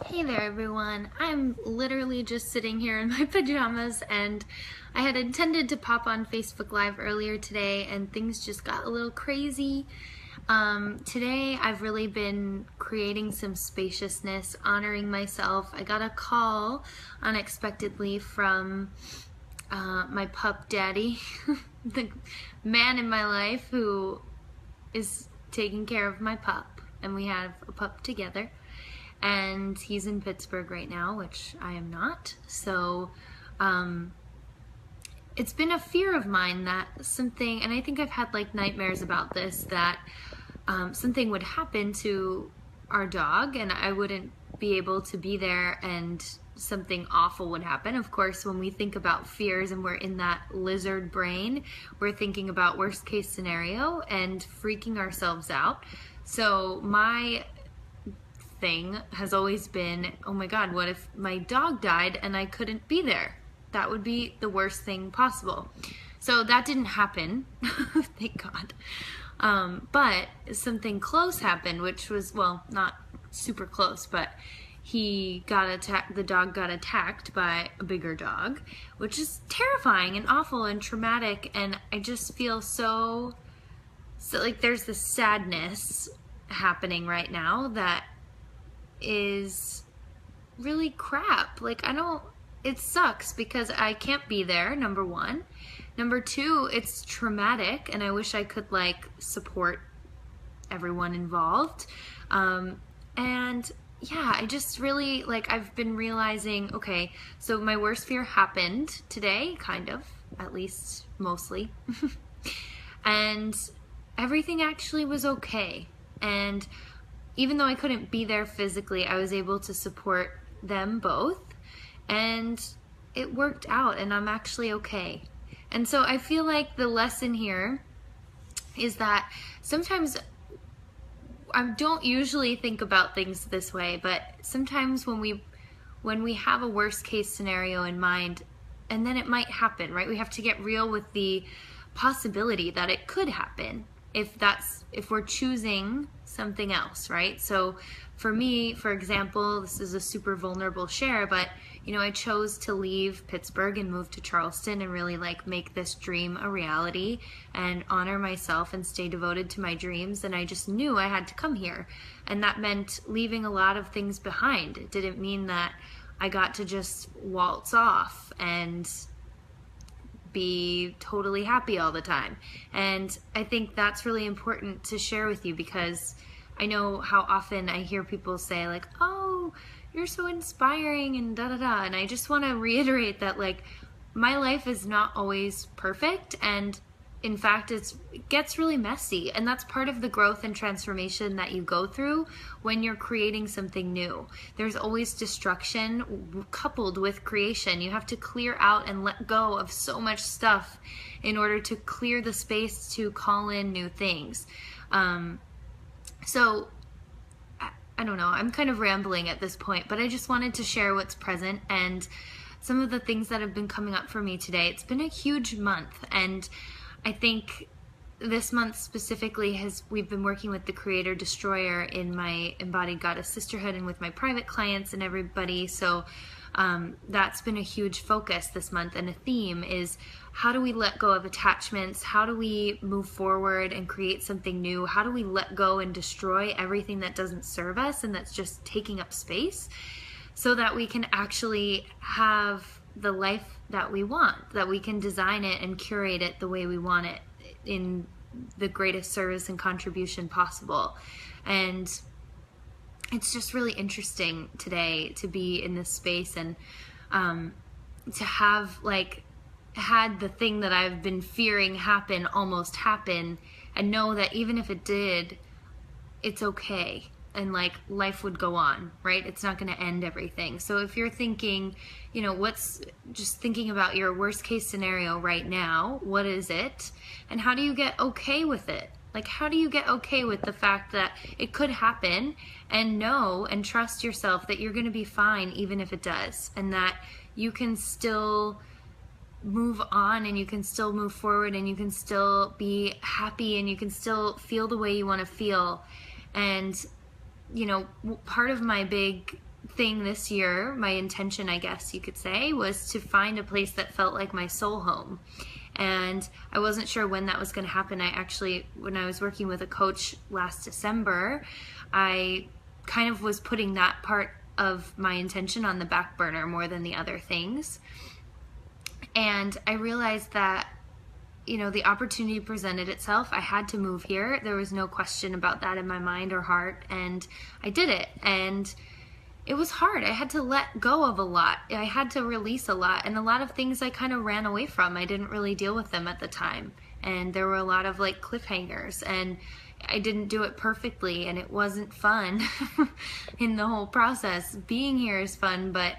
Hey there everyone, I'm literally just sitting here in my pajamas and I had intended to pop on Facebook Live earlier today and things just got a little crazy. Today I've really been creating some spaciousness, honoring myself. I got a call unexpectedly from my pup daddy, the man in my life who is taking care of my pup, and we have a pup together. And he's in Pittsburgh right now, which I am not. So it's been a fear of mine that something, and I think I've had like nightmares about this, that something would happen to our dog and I wouldn't be able to be there and something awful would happen. Of course, when we think about fears and we're in that lizard brain, we're thinking about worst case scenario and freaking ourselves out. So my thing has always been, oh my God, what if my dog died and I couldn't be there? That would be the worst thing possible. So that didn't happen, thank God. But something close happened, which was, well, not super close, but he got attacked, the dog got attacked by a bigger dog, which is terrifying and awful and traumatic, and I just feel so like there's this sadness happening right now that is really crap. Like, it sucks because I can't be there, number one. Number two, it's traumatic and I wish I could like support everyone involved. And yeah, I just really, like, I've been realizing, okay, so my worst fear happened today, kind of, at least mostly. And everything actually was okay. And even though I couldn't be there physically, I was able to support them both, and it worked out, and I'm actually okay. And so I feel like the lesson here is that sometimes I don't usually think about things this way, but sometimes when we have a worst case scenario in mind, and then it might happen, right? We have to get real with the possibility that it could happen if we're choosing something else, right? So for me, for example, this is a super vulnerable share, but you know, I chose to leave Pittsburgh and move to Charleston and really like make this dream a reality and honor myself and stay devoted to my dreams. And I just knew I had to come here. And that meant leaving a lot of things behind. It didn't mean that I got to just waltz off and be totally happy all the time. And I think that's really important to share with you, because I know how often I hear people say like, oh, you're so inspiring and da da da. And I just want to reiterate that, like, my life is not always perfect, and in fact it gets really messy, and that's part of the growth and transformation that you go through when you're creating something new. There's always destruction coupled with creation. You have to clear out and let go of so much stuff in order to clear the space to call in new things. So I don't know, I'm kind of rambling at this point, but I just wanted to share what's present and some of the things that have been coming up for me today. It's been a huge month, and I think this month specifically we've been working with the Creator Destroyer in my Embodied Goddess Sisterhood and with my private clients and everybody. So that's been a huge focus this month, and a theme is, how do we let go of attachments? How do we move forward and create something new? How do we let go and destroy everything that doesn't serve us and that's just taking up space, so that we can actually have the life that we want, that we can design it and curate it the way we want it in the greatest service and contribution possible. And it's just really interesting today to be in this space and to have like had the thing that I've been fearing almost happen, and know that even if it did, it's okay, and like life would go on, right? It's not going to end everything. So if you're thinking, you know, just thinking about your worst case scenario right now, what is it? And how do you get okay with it? Like, how do you get okay with the fact that it could happen, and know and trust yourself that you're going to be fine even if it does, and that you can still move on, and you can still move forward, and you can still be happy, and you can still feel the way you want to feel. And you know, part of my big thing this year, my intention, I guess you could say, was to find a place that felt like my soul home. And I wasn't sure when that was going to happen. I actually, when I was working with a coach last December, I kind of was putting that part of my intention on the back burner more than the other things. And I realized that, you know, the opportunity presented itself. I had to move here. There was no question about that in my mind or heart. And I did it. And it was hard. I had to let go of a lot. I had to release a lot. And a lot of things I kind of ran away from. I didn't really deal with them at the time. And there were a lot of like cliffhangers. And I didn't do it perfectly. And it wasn't fun in the whole process. Being here is fun, but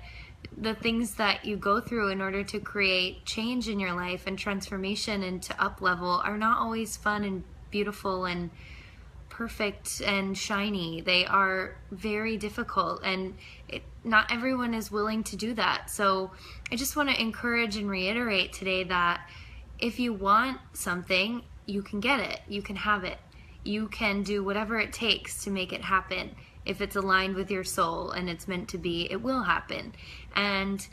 the things that you go through in order to create change in your life and transformation and to up level are not always fun and beautiful and perfect and shiny. They are very difficult, and not everyone is willing to do that. So I just want to encourage and reiterate today that if you want something, you can get it. You can have it. You can do whatever it takes to make it happen. If it's aligned with your soul and it's meant to be, it will happen. And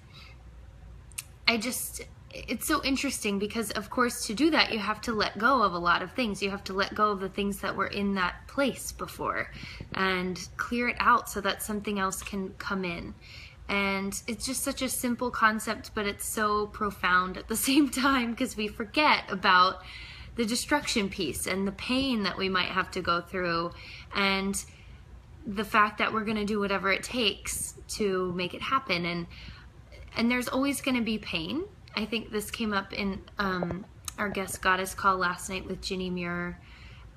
it's so interesting because, of course, to do that, you have to let go of a lot of things. You have to let go of the things that were in that place before and clear it out so that something else can come in. And it's just such a simple concept, but it's so profound at the same time because we forget about the destruction piece and the pain that we might have to go through and the fact that we're going to do whatever it takes to make it happen. And there's always going to be pain. I think this came up in our guest goddess call last night with Ginny Muir,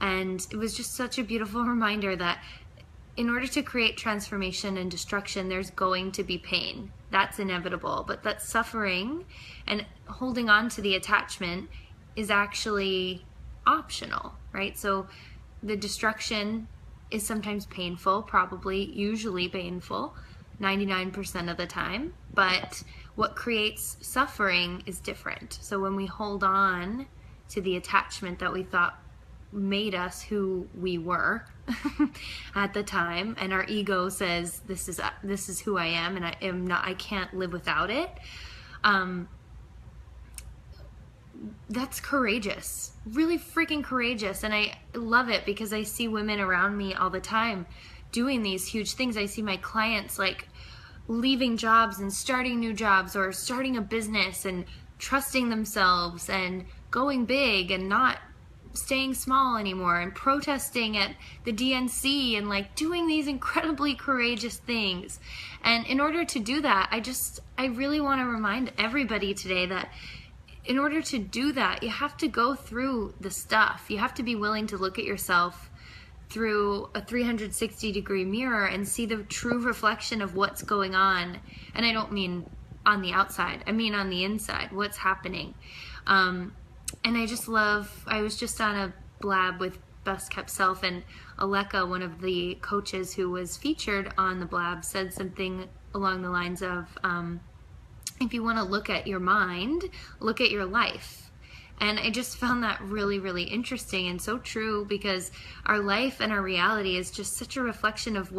and it was just such a beautiful reminder that in order to create transformation and destruction, there's going to be pain. That's inevitable, but that suffering and holding on to the attachment is actually optional, right? So the destruction is sometimes painful, probably usually painful, 99% of the time, but what creates suffering is different. So when we hold on to the attachment that we thought made us who we were at the time, and our ego says this is who I am, and I can't live without it, that's courageous, really freaking courageous. And I love it because I see women around me all the time doing these huge things. I see my clients like leaving jobs and starting new jobs or starting a business and trusting themselves and going big and not staying small anymore and protesting at the DNC and like doing these incredibly courageous things. And in order to do that, I really want to remind everybody today that in order to do that, you have to go through the stuff. You have to be willing to look at yourself through a 360-degree mirror and see the true reflection of what's going on. And I don't mean on the outside, I mean on the inside, what's happening. And I was just on a blab with Best Kept Self, and Aleka, one of the coaches who was featured on the blab, said something along the lines of, if you want to look at your mind, look at your life. And I just found that really, really interesting and so true, because our life and our reality is just such a reflection of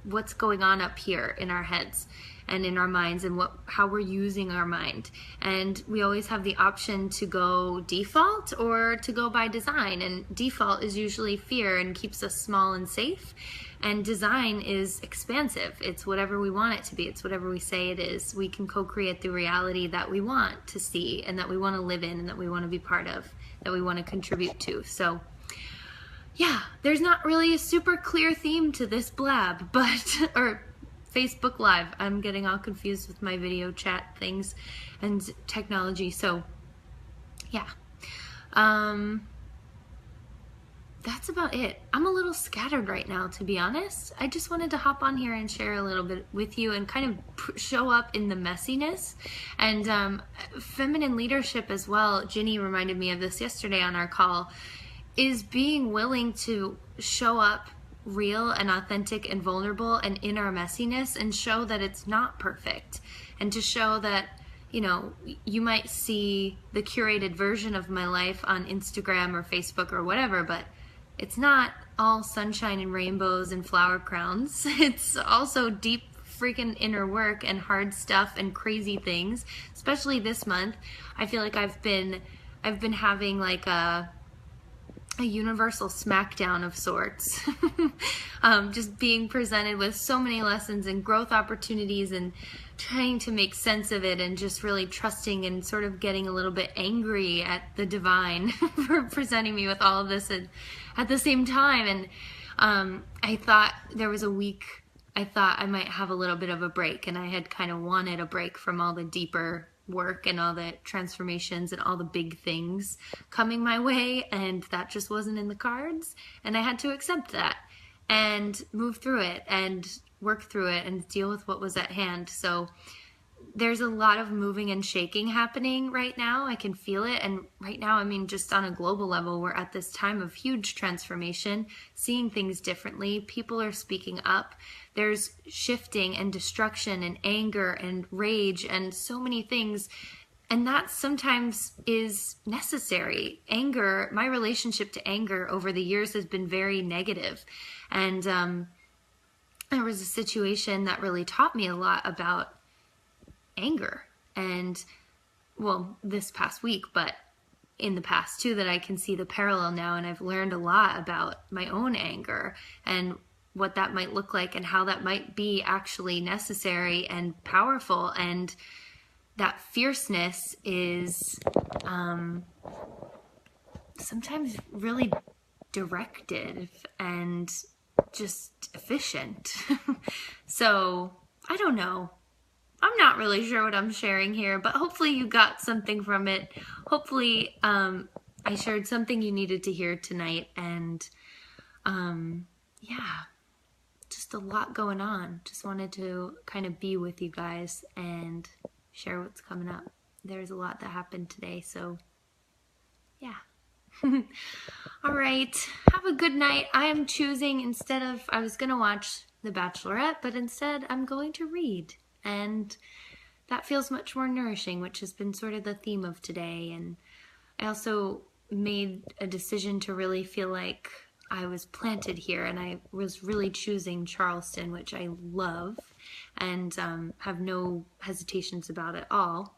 what's going on up here in our heads and in our minds, and how we're using our mind. And we always have the option to go default or to go by design. And default is usually fear and keeps us small and safe. And design is expansive. It's whatever we want it to be. It's whatever we say it is. We can co-create the reality that we want to see and that we want to live in and that we want to be part of, that we want to contribute to. So yeah, there's not really a super clear theme to this blab, or Facebook Live. I'm getting all confused with my video chat things and technology. So yeah, that's about it. I'm a little scattered right now, to be honest. I just wanted to hop on here and share a little bit with you and kind of show up in the messiness and feminine leadership as well. Ginny reminded me of this yesterday on our call, is being willing to show up real and authentic and vulnerable and in our messiness and show that it's not perfect, and to show that, you know, you might see the curated version of my life on Instagram or Facebook or whatever, but it's not all sunshine and rainbows and flower crowns. It's also deep freaking inner work and hard stuff and crazy things, especially this month. I feel like I've been having like a universal smackdown of sorts. Just being presented with so many lessons and growth opportunities and trying to make sense of it, and just really trusting and sort of getting a little bit angry at the divine for presenting me with all of this at the same time. And I thought there was a week I thought I might have a little bit of a break, and I had kind of wanted a break from all the deeper work and all the transformations and all the big things coming my way, and that just wasn't in the cards, and I had to accept that and move through it and work through it and deal with what was at hand. So there's a lot of moving and shaking happening right now. I can feel it. And right now, I mean, just on a global level, we're at this time of huge transformation, seeing things differently. People are speaking up. There's shifting and destruction and anger and rage and so many things. And that sometimes is necessary. Anger, my relationship to anger over the years has been very negative. And there was a situation that really taught me a lot about anger, and well, this past week, but in the past too, that I can see the parallel now, and I've learned a lot about my own anger and what that might look like and how that might be actually necessary and powerful. And that fierceness is sometimes really directed and just efficient. So I don't know. I'm not really sure what I'm sharing here, but hopefully you got something from it. Hopefully I shared something you needed to hear tonight. And yeah, just a lot going on. Just wanted to kind of be with you guys and share what's coming up. There's a lot that happened today, so yeah. All right, have a good night. I am choosing, I was going to watch The Bachelorette, but instead I'm going to read. And that feels much more nourishing, which has been sort of the theme of today. And I also made a decision to really feel like I was planted here, and I was really choosing Charleston, which I love and have no hesitations about at all.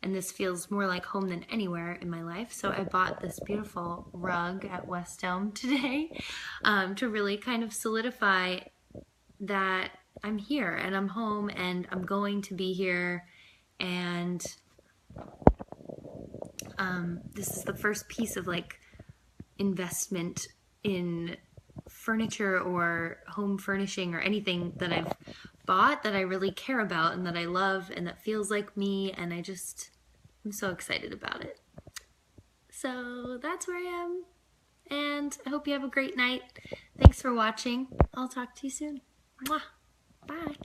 And this feels more like home than anywhere in my life. So I bought this beautiful rug at West Elm today to really kind of solidify that I'm here and I'm home and I'm going to be here. And this is the first piece of like investment in furniture or home furnishing or anything that I've bought that I really care about and that I love and that feels like me, and I'm so excited about it. So that's where I am, and I hope you have a great night. Thanks for watching. I'll talk to you soon. Mwah. Bye.